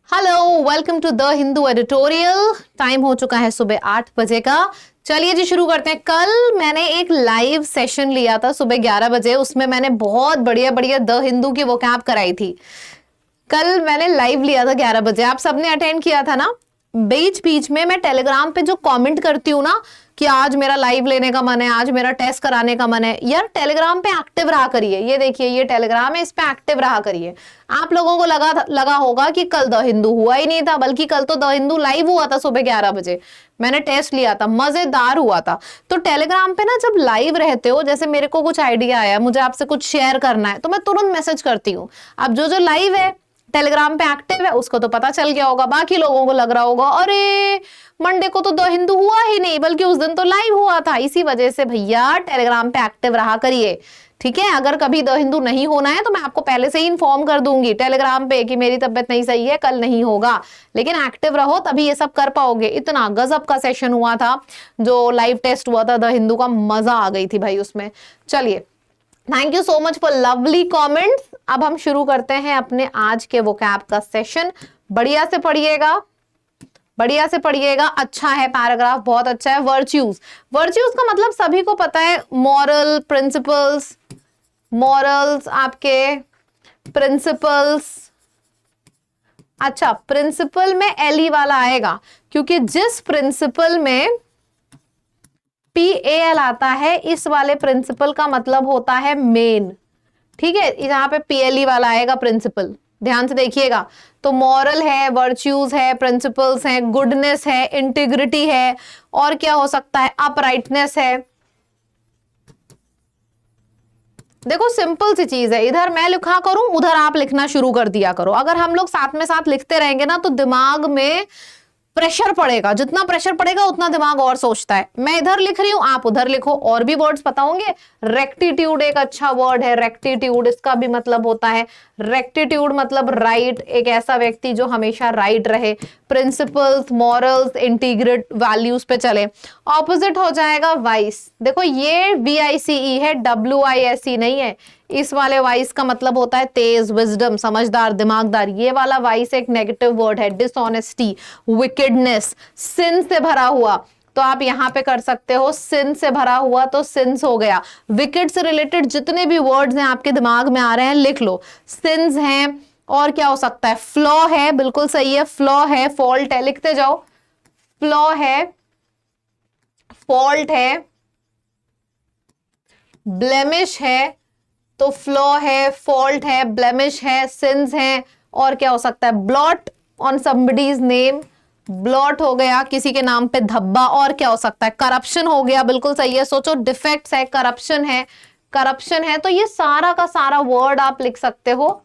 Hello, welcome to the Hindu editorial. Time हो चुका है सुबह 8 बजे का। चलिए जी शुरू करते हैं। कल मैंने एक लाइव सेशन लिया था सुबह 11 बजे, उसमें मैंने बहुत बढ़िया बढ़िया द हिंदू की वोकैब कराई थी। कल मैंने लाइव लिया था 11 बजे, आप सबने अटेंड किया था ना। बीच बीच में मैं टेलीग्राम पे जो कमेंट करती हूँ ना कि आज मेरा लाइव लेने का मन है, आज मेरा टेस्ट कराने का मन है, यार टेलीग्राम पे एक्टिव रहा करिए। ये देखिए, ये टेलीग्राम है, इस पे एक्टिव रहा करिए। आप लोगों को लगा होगा कि कल द हिंदू हुआ ही नहीं था, बल्कि कल तो द हिंदू लाइव हुआ था सुबह 11 बजे। मैंने टेस्ट लिया था, मजेदार हुआ था। तो टेलीग्राम पे ना जब लाइव रहते हो, जैसे मेरे को कुछ आइडिया आया, मुझे आपसे कुछ शेयर करना है, तो मैं तुरंत मैसेज करती हूँ। अब जो लाइव है, टेलीग्राम पे एक्टिव है, उसको तो पता चल गया होगा। बाकी लोगों को लग रहा होगा अरे मंडे को तो द हिंदू हुआ ही नहीं, बल्कि उस दिन तो लाइव हुआ था। इसी वजह से भैया टेलीग्राम पे एक्टिव रहा करिए, ठीक है। अगर कभी द हिंदू नहीं होना है तो मैं आपको पहले से ही इन्फॉर्म कर दूंगी टेलीग्राम पे कि मेरी तबीयत नहीं सही है, कल नहीं होगा। लेकिन एक्टिव रहो, तभी ये सब कर पाओगे। इतना गजब का सेशन हुआ था जो लाइव टेस्ट हुआ था द हिंदू का, मजा आ गई थी भाई उसमें। चलिए, thank you so much for lovely comments. अब हम शुरू करते हैं अपने आज के वोकैब का सेशन। बढ़िया से पढ़िएगा, बढ़िया से पढ़िएगा। अच्छा है पैराग्राफ, बहुत अच्छा है। वर्च्यूज, वर्च्यूज का मतलब सभी को पता है, मॉरल प्रिंसिपल्स, मॉरल्स आपके प्रिंसिपल्स। अच्छा, प्रिंसिपल में एलई वाला आएगा, क्योंकि जिस प्रिंसिपल में PAL आता है, इस वाले प्रिंसिपल का मतलब होता है मेन, ठीक है। यहाँ पे PLE वाला आएगा प्रिंसिपल, ध्यान से देखिएगा। तो मॉरल है, वर्च्यूज है, प्रिंसिपल्स है, गुडनेस है, इंटीग्रिटी है, और क्या हो सकता है, अपराइटनेस है। देखो सिंपल सी चीज है, इधर मैं लिखा करूं, उधर आप लिखना शुरू कर दिया करो। अगर हम लोग साथ में साथ लिखते रहेंगे ना, तो दिमाग में प्रेशर पड़ेगा। जितना प्रेशर पड़ेगा उतना दिमाग और सोचता है। मैं इधर लिख रही हूं, आप उधर लिखो। और भी वर्ड्स पता होंगे। रेक्टिट्यूड एक अच्छा वर्ड है, रेक्टिट्यूड, इसका भी मतलब होता है, रेक्टिट्यूड मतलब राइट, एक ऐसा व्यक्ति जो हमेशा राइट रहे। प्रिंसिपल्स, मॉरल्स, इंटीग्रेट, वैल्यूज पे चले। ऑपोजिट हो जाएगा वाइस। देखो ये VICE है, WISE नहीं है। इस वाले वाइस का मतलब होता है तेज, विजडम, समझदार, दिमागदार। ये वाला वाइस एक नेगेटिव वर्ड है, डिसऑनेस्टी, विकेडनेस, सिन से भरा हुआ। तो आप यहां पे कर सकते हो सिन से भरा हुआ, तो सिंस हो गया। विकेड से रिलेटेड जितने भी वर्ड्स हैं आपके दिमाग में आ रहे हैं, लिख लो। सिंस हैं, और क्या हो सकता है, फ्लॉ है, बिल्कुल सही है, फ्लॉ है, फॉल्ट है, लिखते जाओ। फ्लॉ है, फॉल्ट है, ब्लेमिश है, तो फ्लॉ है, फॉल्ट है, ब्लेमिश है, सिंस है, और क्या हो सकता है, blot on somebody's name, blot हो गया किसी के नाम पे धब्बा, और क्या हो सकता है, करप्शन हो गया, बिल्कुल सही है। सोचो, डिफेक्ट्स है, करप्शन है, करप्शन है, तो ये सारा का सारा वर्ड आप लिख सकते हो।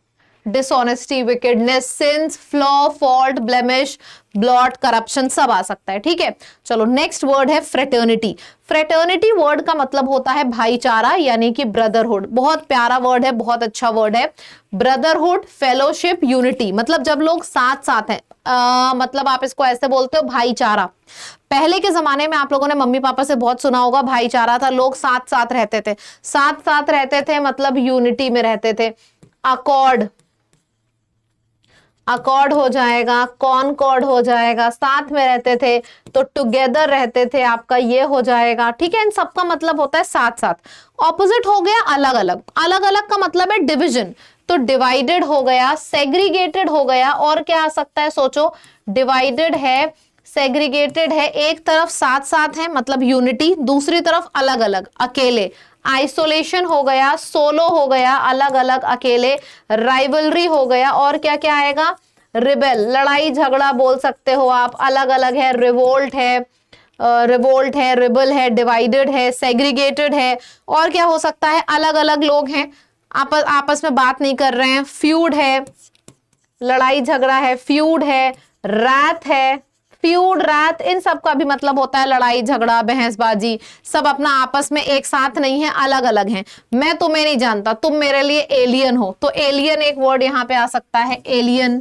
Dishonesty, wickedness, since, flaw, fault, blemish, blot, corruption, सब आ सकता है, ठीक है। चलो नेक्स्ट वर्ड है फ्रेटर्निटी। फ्रेटर्निटी वर्ड का मतलब होता है भाईचारा, यानी कि ब्रदरहुड। बहुत प्यारा वर्ड है, बहुत अच्छा वर्ड है। ब्रदरहुड, फेलोशिप, यूनिटी, मतलब जब लोग साथ साथ हैं, मतलब आप इसको ऐसे बोलते हो भाईचारा। पहले के जमाने में आप लोगों ने मम्मी पापा से बहुत सुना होगा, भाईचारा था, लोग साथ साथ रहते थे। साथ साथ रहते थे मतलब यूनिटी में रहते थे। अकॉर्ड, अकॉर्ड हो जाएगा, कॉनकॉर्ड हो जाएगा, साथ में रहते थे, तो टुगेदर रहते थे, आपका ये हो जाएगा, ठीक है। इन सबका मतलब होता है साथ साथ। ऑपोजिट हो गया अलग अलग, अलग अलग का मतलब है डिविजन, तो डिवाइडेड हो गया, सेग्रीगेटेड हो गया, और क्या आ सकता है, सोचो। डिवाइडेड है, सेग्रीगेटेड है, एक तरफ साथ साथ है मतलब यूनिटी, दूसरी तरफ अलग अलग, अकेले। आइसोलेशन हो गया, सोलो हो गया, अलग अलग, अकेले। राइवलरी हो गया, और क्या क्या आएगा, रिबेल, लड़ाई झगड़ा बोल सकते हो आप, अलग अलग है। रिवोल्ट है, रिवोल्ट है, रिबल है, डिवाइडेड है, सेग्रीगेटेड है, और क्या हो सकता है, अलग अलग लोग हैं, आपस में बात नहीं कर रहे हैं। फ्यूड है, लड़ाई झगड़ा है, फ्यूड है। रैथ है, फ्यूड, रैथ, इन सब का भी मतलब होता है लड़ाई झगड़ा, बहसबाजी, सब अपना आपस में एक साथ नहीं है, अलग अलग हैं। मैं तुम्हें नहीं जानता, तुम मेरे लिए एलियन हो, तो एलियन एक वर्ड यहां पे आ सकता है, एलियन।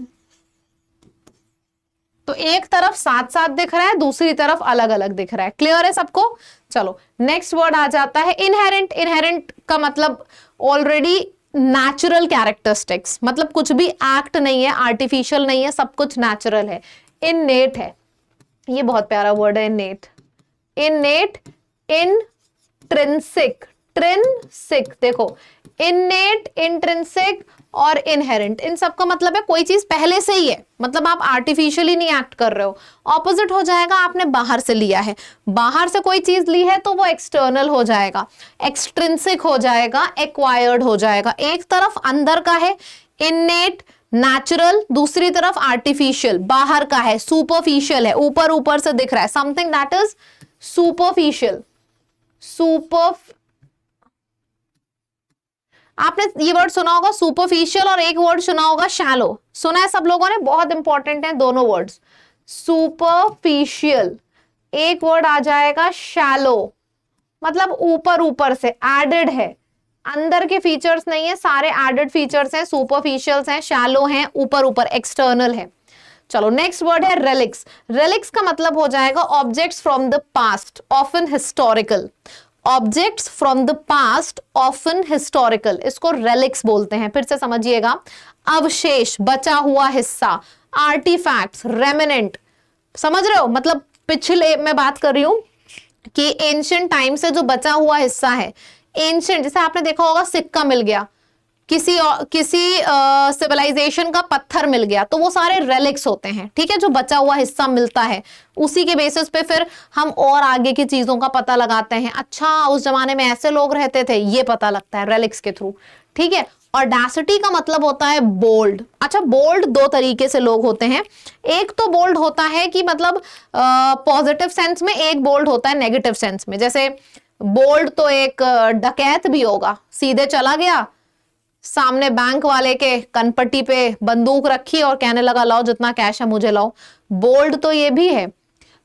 तो एक तरफ साथ साथ दिख रहा है, दूसरी तरफ अलग अलग दिख रहा है। क्लियर है सबको। चलो नेक्स्ट वर्ड आ जाता है इनहेरेंट। इनहेरेंट का मतलब ऑलरेडी नेचुरल कैरेक्टरिस्टिक्स, मतलब कुछ भी एक्ट नहीं है, आर्टिफिशियल नहीं है, सब कुछ नेचुरल है। इननेट है, ये बहुत प्यारा वर्ड है इननेट। इननेट, इंट्रिंसिक, ट्रिंसिक, देखो इननेट, इंट्रिंसिक और इनहेरेंट, इन सब का मतलब है कोई चीज पहले से ही है, मतलब आप आर्टिफिशियली नहीं एक्ट कर रहे हो। ऑपोजिट हो जाएगा आपने बाहर से लिया है, बाहर से कोई चीज ली है तो वो एक्सटर्नल हो जाएगा, एक्सट्रिंसिक हो जाएगा, एक्वायर्ड हो जाएगा। एक तरफ अंदर का है इननेट नेचुरल, दूसरी तरफ आर्टिफिशियल बाहर का है, सुपरफिशियल है, ऊपर ऊपर से दिख रहा है, समथिंग दैट इज सुपरफिशियल। आपने ये वर्ड सुना होगा सुपरफिशियल, और एक वर्ड सुना होगा शैलो, सुना है सब लोगों ने, बहुत इंपॉर्टेंट है दोनों वर्ड्स। सुपरफिशियल, एक वर्ड आ जाएगा शैलो, मतलब ऊपर ऊपर से, एडेड है, अंदर के फीचर्स नहीं है, सारे एडेड फीचर्स हैं, सुपरफिशियल्स हैं, शैलो हैं, ऊपर ऊपर, एक्सटर्नल है। चलो नेक्स्ट वर्ड है रेलिक्स। रेलिक्स का मतलब हो जाएगा objects from the past, often historical. Objects from the past, often historical, इसको रेलिक्स बोलते हैं। फिर से समझिएगा, अवशेष, बचा हुआ हिस्सा, आर्टिफैक्ट्स, रेमिनेंट, समझ रहे हो, मतलब पिछले, मैं बात कर रही हूं कि एंशिएंट टाइम से जो बचा हुआ हिस्सा है, एंशिएंट, जैसे आपने देखा होगा सिक्का मिल गया, किसी सिविलाइजेशन का पत्थर मिल गया, तो वो सारे रेलिक्स होते हैं, ठीक है, जो बचा हुआ हिस्सा मिलता है, उसी के बेसिस पे फिर हम और आगे की चीजों का पता लगाते हैं। अच्छा उस जमाने में ऐसे लोग रहते थे, ये पता लगता है रेलिक्स के थ्रू, ठीक है। ऑडेसिटी का मतलब होता है बोल्ड। अच्छा, बोल्ड दो तरीके से लोग होते हैं, एक तो बोल्ड होता है कि मतलब पॉजिटिव सेंस में, एक बोल्ड होता है नेगेटिव सेंस में। जैसे बोल्ड तो एक डकैत भी होगा, सीधे चला गया, सामने बैंक वाले के कनपट्टी पे बंदूक रखी और कहने लगा लाओ जितना कैश है मुझे लाओ, बोल्ड तो ये भी है।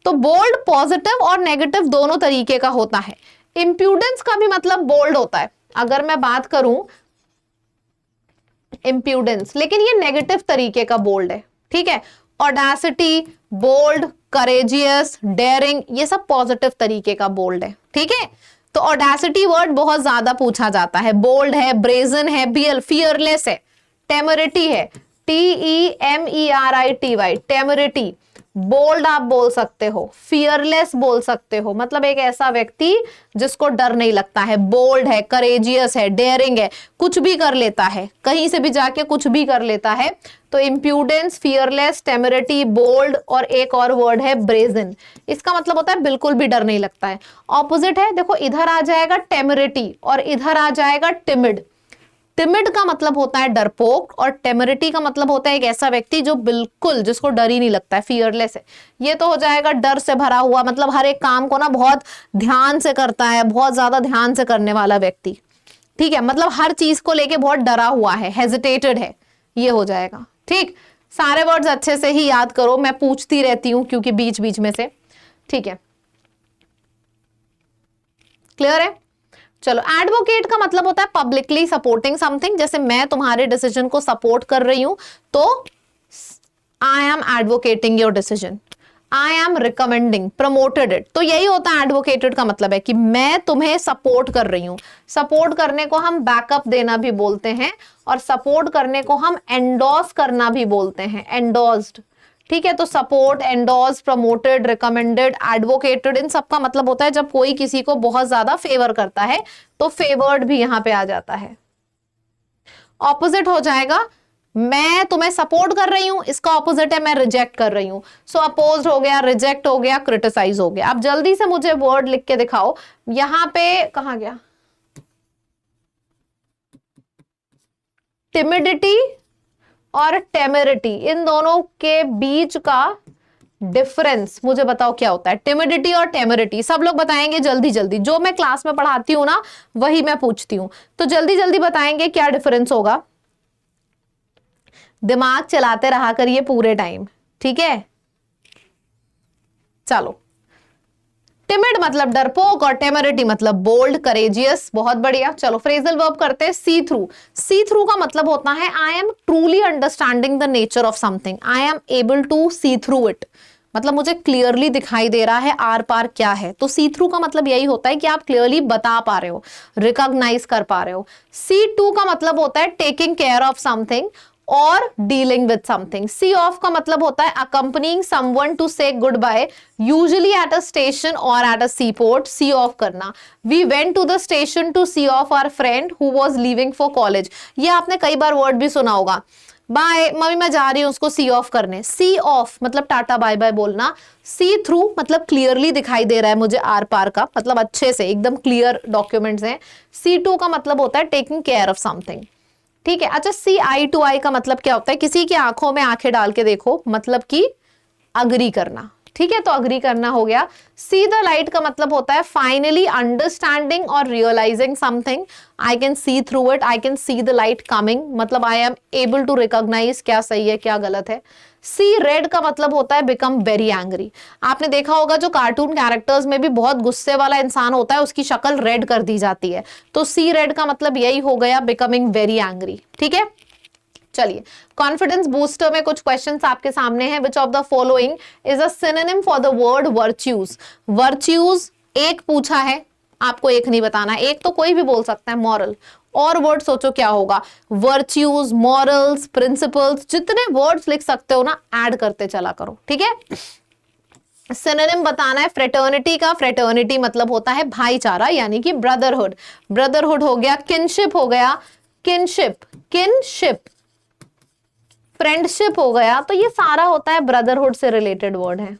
तो बोल्ड पॉजिटिव और नेगेटिव दोनों तरीके का होता है। इंप्यूडेंस का भी मतलब बोल्ड होता है, अगर मैं बात करूं इंप्यूडेंस, लेकिन ये नेगेटिव तरीके का बोल्ड है, ठीक है। ऑडेसिटी, बोल्ड, करेजियस, डेयरिंग, ये सब पॉजिटिव तरीके का बोल्ड है, ठीक है। तो ऑडेसिटी वर्ड बहुत ज्यादा पूछा जाता है। बोल्ड है, ब्रेजन है, फियरलेस है, टेमरिटी है, TEMERITY, टेमरिटी। बोल्ड आप बोल सकते हो, फियरलेस बोल सकते हो, मतलब एक ऐसा व्यक्ति जिसको डर नहीं लगता है। बोल्ड है, करेजियस है, डेयरिंग है, कुछ भी कर लेता है, कहीं से भी जाके कुछ भी कर लेता है। तो इंप्यूडेंस, फियरलेस, टेमरिटी, बोल्ड, और एक और वर्ड है ब्रेजन, इसका मतलब होता है बिल्कुल भी डर नहीं लगता है। ऑपोजिट है, देखो इधर आ जाएगा टेमरिटी और इधर आ जाएगा टिमिड। टिमिड का मतलब होता है डरपोक, और टेमरिटी का मतलब होता है एक ऐसा व्यक्ति जो बिल्कुल, जिसको डर ही नहीं लगता है, फियरलेस है। ये तो हो जाएगा डर से भरा हुआ, मतलब हर एक काम को ना बहुत ध्यान से करता है, बहुत ज्यादा ध्यान से करने वाला व्यक्ति, ठीक है, मतलब हर चीज को लेके बहुत डरा हुआ है, हेजिटेटेड है, ये हो जाएगा, ठीक। सारे वर्ड्स अच्छे से ही याद करो, मैं पूछती रहती हूं क्योंकि बीच बीच में से, ठीक है, क्लियर है। चलो, एडवोकेट का मतलब होता है पब्लिकली सपोर्टिंग समथिंग, जैसे मैं तुम्हारे डिसीजन को सपोर्ट कर रही हूं तो I am advocating your decision, I am recommending, promoted it. तो यही होता है एडवोकेटेड का मतलब है कि मैं तुम्हें सपोर्ट कर रही हूं। सपोर्ट करने को हम बैकअप देना भी बोलते हैं, और सपोर्ट करने को हम एंडोर्स करना भी बोलते हैं, एंडोर्स्ड, ठीक है। तो support, endorse, promoted, recommended, advocated, इन सब का मतलब होता है जब कोई किसी को बहुत ज्यादा फेवर करता है, तो फेवर्ड भी यहां पे आ जाता है। ऑपोजिट हो जाएगा, मैं तुम्हें सपोर्ट कर रही हूं, इसका ऑपोजिट है मैं रिजेक्ट कर रही हूं। सो अपोज्ड हो गया, रिजेक्ट हो गया, क्रिटिसाइज हो गया। अब जल्दी से मुझे वर्ड लिख के दिखाओ, यहां पे कहां गया, टिमिडिटी और टेमरिटी, इन दोनों के बीच का डिफरेंस मुझे बताओ क्या होता है। टिमिडिटी और टेमरिटी, सब लोग बताएंगे जल्दी जल्दी, जो मैं क्लास में पढ़ाती हूं ना वही मैं पूछती हूं, तो जल्दी जल्दी बताएंगे क्या डिफरेंस होगा। दिमाग चलाते रहा करिए पूरे टाइम, ठीक है। चलो, टिमिड मतलब डरपोक और टेमरिटी मतलब बोल्ड, करेजियस, बहुत बढ़िया। चलो फ्रेजल वर्ब करते हैं। सी थ्रू, सी थ्रू का मतलब होता है I am truly understanding the nature of something, I am able to see through it, मतलब मुझे क्लियरली दिखाई दे रहा है आर पार क्या है। तो सी थ्रू का मतलब यही होता है कि आप क्लियरली बता पा रहे हो, रिकॉग्नाइज कर पा रहे हो। सी टू का मतलब होता है टेकिंग केयर ऑफ समथिंग और dealing with something. See off का मतलब होता है accompanying someone to say good bye, usually at a station और at a sea port. See off करना, we went to the station to see off our friend who was leaving for college. ये आपने कई बार word भी सुना होगा, bye mummy मैं जा रही हूं उसको सी ऑफ करने। सी ऑफ मतलब टाटा बाय बाय बोलना। सी थ्रू मतलब क्लियरली दिखाई दे रहा है मुझे आर पार का, मतलब अच्छे से एकदम क्लियर डॉक्यूमेंट्स हैं। सी टू का मतलब होता है टेकिंग केयर ऑफ समथिंग, ठीक है। अच्छा, सी आई टू आई का मतलब क्या होता है? किसी की आंखों में आंखें डाल के देखो, मतलब कि अग्री करना, ठीक है। तो अग्री करना हो गया। सी द लाइट का मतलब होता है फाइनली अंडरस्टैंडिंग और realising something. I can see through it, I can see the light coming, मतलब I am able to recognise क्या सही है क्या गलत है। सी रेड का मतलब होता है बिकम वेरी एंग्री। आपने देखा होगा जो कार्टून कैरेक्टर्स में भी बहुत गुस्से वाला इंसान होता है उसकी शक्ल रेड कर दी जाती है, तो सी रेड का मतलब यही हो गया, बिकमिंग वेरी एंग्री, ठीक है। चलिए, कॉन्फिडेंस बूस्टर में कुछ क्वेश्चंस आपके सामने हैं। Which of the following is a synonym for the word virtues? Virtues एक पूछा है, आपको एक नहीं बताना, एक तो कोई भी बोल सकता है। मॉरल और वर्ड सोचो क्या होगा? वर्च्यूज, मॉरल्स, प्रिंसिपल्स, जितने वर्ड्स लिख सकते हो ना ऐड करते चला करो, ठीक है। सिनोनिम बताना है फ्रेटर्निटी का। फ्रेटर्निटी मतलब होता है भाईचारा, यानी कि ब्रदरहुड। ब्रदरहुड हो गया, किनशिप हो गया, किनशिप, किनशिप, फ्रेंडशिप हो गया। तो ये सारा होता है ब्रदरहुड से रिलेटेड वर्ड है,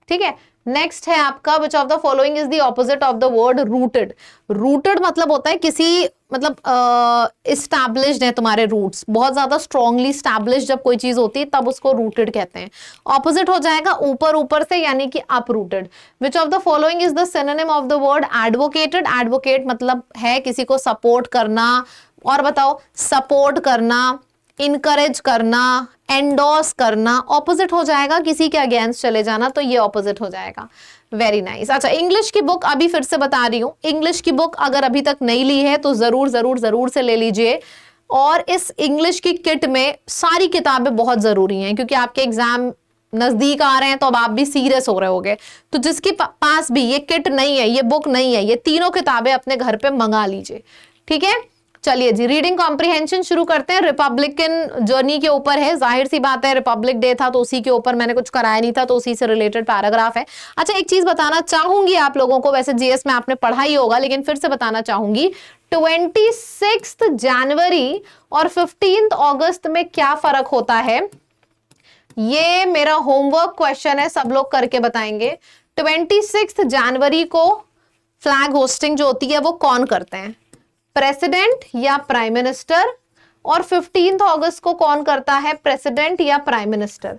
ठीक है। नेक्स्ट है आपका which of the following is the opposite of the word rooted? Rooted मतलब होता है किसी, मतलब इस्टैब्लिश्ड है तुम्हारे रूट्स, बहुत ज्यादा स्ट्रांगली स्टैब्लिश्ड जब कोई चीज होती है तब उसको रूटेड कहते हैं। ऑपोजिट हो जाएगा ऊपर ऊपर से, यानी कि up rooted. Which of the following is the synonym of the word advocated? Advocate मतलब है किसी को सपोर्ट करना, और बताओ सपोर्ट करना, इनकरेज करना, एंडोर्स करना। ऑपोजिट हो जाएगा किसी के अगेंस्ट चले जाना, तो ये ऑपोजिट हो जाएगा। Very nice. अच्छा, इंग्लिश की बुक अभी फिर से बता रही हूं, इंग्लिश की बुक अगर अभी तक नहीं ली है तो जरूर जरूर जरूर से ले लीजिए। और इस इंग्लिश की किट में सारी किताबें बहुत जरूरी हैं, क्योंकि आपके एग्जाम नजदीक आ रहे हैं तो अब आप भी सीरियस हो रहे होगे। तो जिसके पास भी ये किट नहीं है, ये बुक नहीं है, ये तीनों किताबें अपने घर पे मंगा लीजिए, ठीक है। चलिए जी, रीडिंग कॉम्प्रिहेंशन शुरू करते हैं। रिपब्लिकन जर्नी के ऊपर है, जाहिर सी बात है, रिपब्लिक डे था तो उसी के ऊपर, मैंने कुछ कराया नहीं था तो उसी से रिलेटेड पैराग्राफ है। अच्छा, एक चीज बताना चाहूंगी आप लोगों को, वैसे जीएस में आपने पढ़ा ही होगा लेकिन फिर से बताना चाहूंगी, 26 जनवरी और 15 अगस्त में क्या फर्क होता है? ये मेरा होमवर्क क्वेश्चन है, सब लोग करके बताएंगे। 26 जनवरी को फ्लैग होस्टिंग जो होती है वो कौन करते हैं? प्रेसिडेंट या प्राइम मिनिस्टर? और 15 अगस्त को कौन करता है? प्रेसिडेंट या प्राइम मिनिस्टर?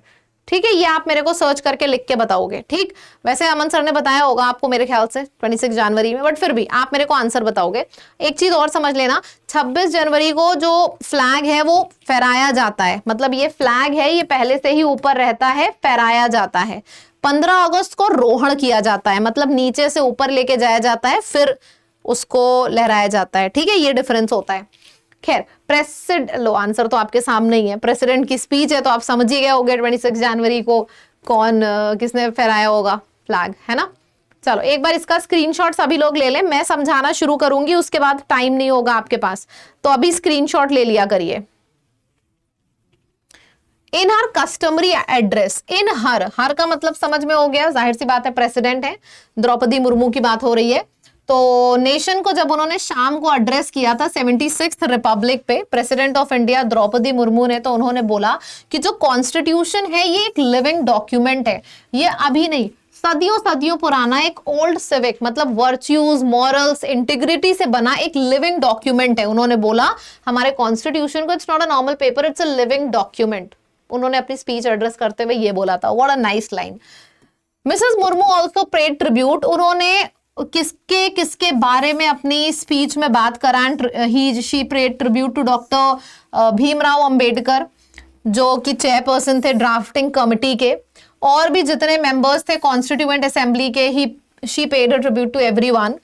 ठीक है, ये आप मेरे को सर्च करके लिख के बताओगे, ठीक। वैसे अमन सर ने बताया होगा आपको मेरे ख्याल से 26 जनवरी में, बट फिर भी आप मेरे को आंसर बताओगे। एक चीज और समझ लेना, 26 जनवरी को जो फ्लैग है वो फहराया जाता है, मतलब ये फ्लैग है ये पहले से ही ऊपर रहता है, फहराया जाता है। 15 अगस्त को रोहण किया जाता है, मतलब नीचे से ऊपर लेके जाया जाता है फिर उसको लहराया जाता है, ठीक है, ये डिफरेंस होता है। खैर, लो आंसर तो आपके सामने ही है, प्रेसिडेंट की स्पीच है तो आप समझ ही गए होंगे 26 जनवरी को कौन किसने फहराया होगा फ्लैग, है ना। चलो एक बार इसका स्क्रीनशॉट सभी लोग ले लें, मैं समझाना शुरू करूंगी उसके बाद टाइम नहीं होगा आपके पास, तो अभी स्क्रीनशॉट ले लिया करिए। इन हर कस्टमरी एड्रेस, इन हर का मतलब समझ में हो गया, जाहिर सी बात है प्रेसिडेंट है, द्रौपदी मुर्मू की बात हो रही है। तो नेशन को जब उन्होंने शाम को एड्रेस किया था 76th रिपब्लिक पे, president of India Draupadi Murmu ने, तो उन्होंने बोला कि जो कॉन्स्टिट्यूशन है ये एक लिविंग डॉक्यूमेंट है, ये अभी नहीं, सदियों सदियों पुराना एक ओल्ड सिविक, मतलब वर्च्यूज, मॉरल्स, इंटीग्रिटी से बना एक लिविंग डॉक्यूमेंट है। उन्होंने बोला हमारे कॉन्स्टिट्यूशन को, it's not a normal paper, it's a living document. उन्होंने अपनी स्पीच एड्रेस करते हुए ये बोला था। What a nice line. Mrs Murmu also paid tribute, उन्होंने किसके किसके बारे में अपनी स्पीच में बात करा? She paid tribute to doctor Bhimrao Ambedkar, जो कि चेयरपर्सन थे ड्राफ्टिंग कमिटी के, और भी जितने मेंबर्स थे कॉन्स्टिट्यूएंट असेंबली के, she paid a tribute to everyone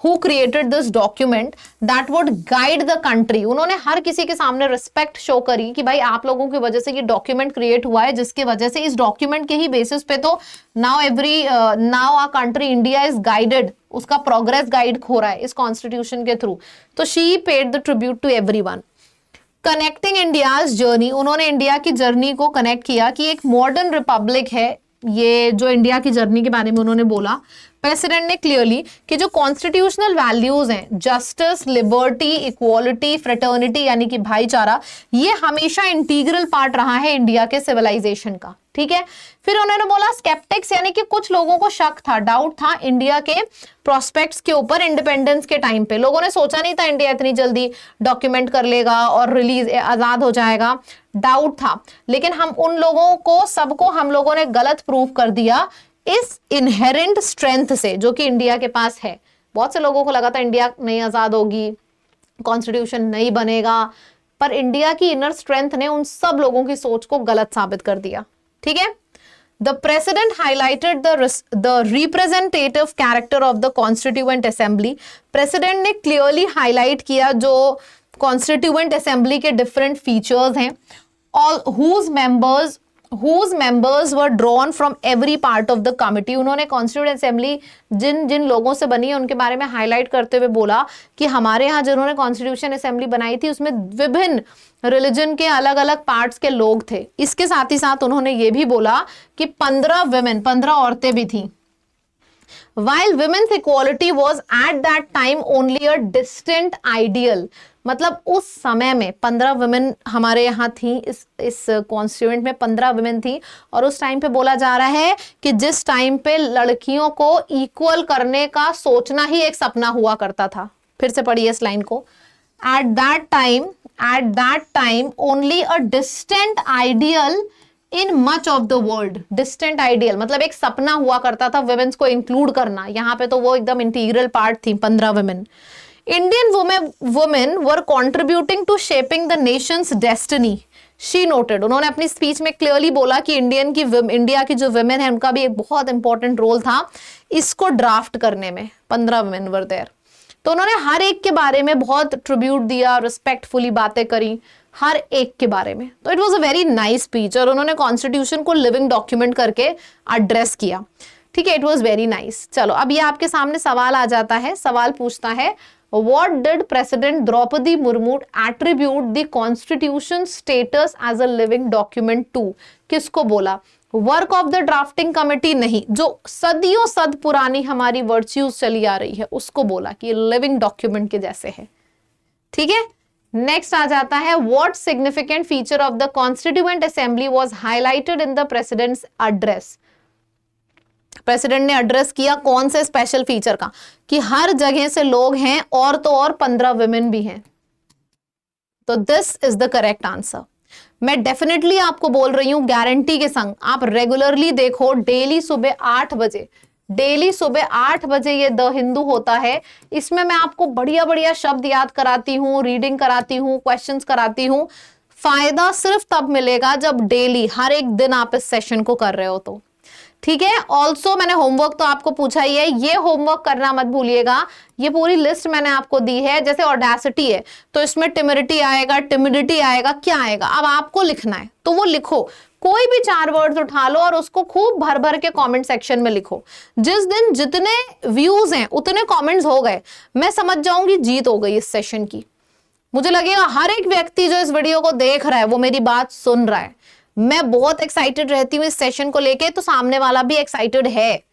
who created this document that would guide the country. उन्होंने हर किसी के सामने रिस्पेक्ट शो करी कि भाई आप लोगों की वजह से ये डॉक्यूमेंट क्रिएट हुआ है, जिसके वजह से इस डॉक्यूमेंट के ही बेसिस पे तो now our country India is guided, उसका प्रोग्रेस गाइड हो रहा है इस कॉन्स्टिट्यूशन के थ्रू. तो she paid the tribute to everyone. Connecting India's journey, उन्होंने इंडिया की जर्नी को कनेक्ट किया कि एक मॉडर्न रिपब्लिक है. ये जो इंडिया की जर्नी के बारे में उन्होंने बोला प्रेसिडेंट ने क्लियरली कि जो कॉन्स्टिट्यूशनल वैल्यूज हैं, जस्टिस, लिबर्टी, इक्वालिटी, फ्रेटर्निटी यानी कि भाईचारा, ये हमेशा इंटीग्रल पार्ट रहा है इंडिया के सिविलाइजेशन का. ठीक है. फिर उन्होंने बोला स्केप्टिक्स यानी कि कुछ लोगों को शक था, डाउट था इंडिया के प्रोस्पेक्ट्स के ऊपर. इंडिपेंडेंस के टाइम पे लोगों ने सोचा नहीं था इंडिया इतनी जल्दी डॉक्यूमेंट कर लेगा और रिलीज आजाद हो जाएगा, डाउट था. लेकिन हम उन लोगों को सबको हम लोगों ने गलत प्रूव कर दिया इस इनहेरेंट स्ट्रेंथ से जो कि इंडिया के पास है. बहुत से लोगों को लगा था इंडिया नहीं आजाद होगी, कॉन्स्टिट्यूशन नहीं बनेगा, पर इंडिया की इनर स्ट्रेंथ ने उन सब लोगों की सोच को गलत साबित कर दिया. ठीक है. The president highlighted the representative character of the constituent assembly. President ने क्लियरली हाईलाइट किया जो कॉन्स्टिट्यूएंट असेंबली के डिफरेंट फीचर्स हैं, all whose members were drawn from every part of the committee. उन्होंने कॉन्स्टिट्यूएंट असेंबली जिन जिन लोगों से बनी है उनके बारे में हाईलाइट करते हुए बोला कि हमारे यहाँ जिन्होंने कॉन्स्टिट्यूशन असेंबली बनाई थी उसमें विभिन्न रिलीजन के अलग अलग पार्ट्स के लोग थे. इसके साथ ही साथ उन्होंने ये भी बोला कि 15 औरतें भी थी. While women's equality was at that time only a distant ideal. मतलब उस समय में 15 वुमेन हमारे यहाँ थी, इस कॉन्स्टिट्यूएंट में 15 वुमेन थी. और उस टाइम पे बोला जा रहा है कि जिस टाइम पे लड़कियों को इक्वल करने का सोचना ही एक सपना हुआ करता था. फिर से पढ़िए इस लाइन को. At that time only a distant ideal in much of the world. Distant ideal मतलब एक सपना हुआ करता था वुमेन्स को इंक्लूड करना. यहाँ पे तो वो एकदम इंटीग्रल पार्ट थी 15 women. Indian women were contributing to shaping the nation's destiny. She noted. उन्होंने अपनी स्पीच में क्लियरली बोला कि इंडिया की जो वुमेन है उनका भी एक बहुत इंपॉर्टेंट रोल था इसको ड्राफ्ट करने में. 15 वुमेन वर देयर. तो उन्होंने हर एक के बारे में बहुत ट्रिब्यूट दिया, रिस्पेक्टफुली बातें करी हर एक के बारे में. तो it was a very nice speech और उन्होंने कॉन्स्टिट्यूशन को लिविंग डॉक्यूमेंट करके एड्रेस किया. ठीक है. It was very nice. चलो अब ये आपके सामने सवाल आ जाता है. सवाल पूछता है what did president Draupadi Murmu attribute the constitution status as a living document to. किसको बोला? Work of the drafting committee नहीं, जो सदियों सद पुरानी हमारी वर्च्यूज चली आ रही है उसको बोला कि लिविंग डॉक्यूमेंट के जैसे है. ठीक है. नेक्स्ट आ जाता है what significant feature of the constituent assembly was highlighted in the president's address. President ने एड्रेस किया कौन से स्पेशल फीचर का कि हर जगह से लोग हैं और तो और 15 वुमेन भी हैं. तो this is the correct answer. मैं डेफिनेटली आपको बोल रही हूं गारंटी के संग आप रेगुलरली देखो. डेली सुबह 8 बजे ये द हिंदू होता है. इसमें मैं आपको बढ़िया बढ़िया शब्द याद कराती हूँ, रीडिंग कराती हूँ, क्वेश्चंस कराती हूँ. फायदा सिर्फ तब मिलेगा जब डेली हर एक दिन आप इस सेशन को कर रहे हो तो. ठीक है. ऑल्सो मैंने होमवर्क तो आपको पूछा ही है, ये होमवर्क करना मत भूलिएगा. ये पूरी लिस्ट मैंने आपको दी है. जैसे ऑडेसिटी है तो इसमें टिमिडिटी आएगा, क्या आएगा अब आपको लिखना है तो वो लिखो. कोई भी 4 वर्ड्स उठा लो और उसको खूब भर भर के कमेंट सेक्शन में लिखो. जिस दिन जितने व्यूज हैं उतने कमेंट्स हो गए मैं समझ जाऊंगी जीत हो गई इस सेशन की. मुझे लगेगा हर एक व्यक्ति जो इस वीडियो को देख रहा है वो मेरी बात सुन रहा है. मैं बहुत एक्साइटेड रहती हूँ इस सेशन को लेके, तो सामने वाला भी एक्साइटेड है.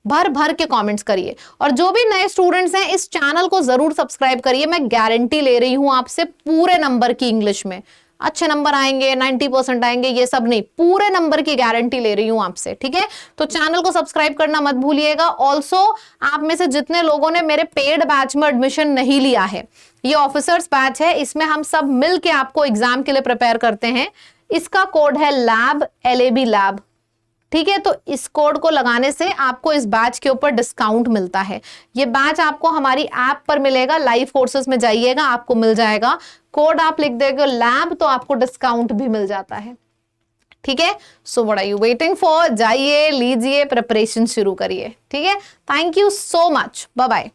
भर भर के कमेंट्स करिए. और जो भी नए स्टूडेंट्स हैं इस चैनल को जरूर सब्सक्राइब करिए. मैं गारंटी ले रही हूं आपसे पूरे नंबर की इंग्लिश में. अच्छे नंबर आएंगे, 90% आएंगे, ये सब नहीं, पूरे नंबर की गारंटी ले रही हूं आपसे. ठीक है. तो चैनल को सब्सक्राइब करना मत भूलिएगा. ऑल्सो आप में से जितने लोगों ने मेरे पेड बैच में एडमिशन नहीं लिया है, ये ऑफिसर्स बैच है, इसमें हम सब मिल के आपको एग्जाम के लिए प्रिपेयर करते हैं. इसका कोड है लैब, LAB लैब. ठीक है. तो इस कोड को लगाने से आपको इस बैच के ऊपर डिस्काउंट मिलता है. ये बैच आपको हमारी ऐप पर मिलेगा. लाइव कोर्सेज में जाइएगा आपको मिल जाएगा. कोड आप लिख देंगे लैब तो आपको डिस्काउंट भी मिल जाता है. ठीक है. So what are you waiting for? जाइए, लीजिए, प्रिपरेशन शुरू करिए. ठीक है. Thank you so much. Bye bye.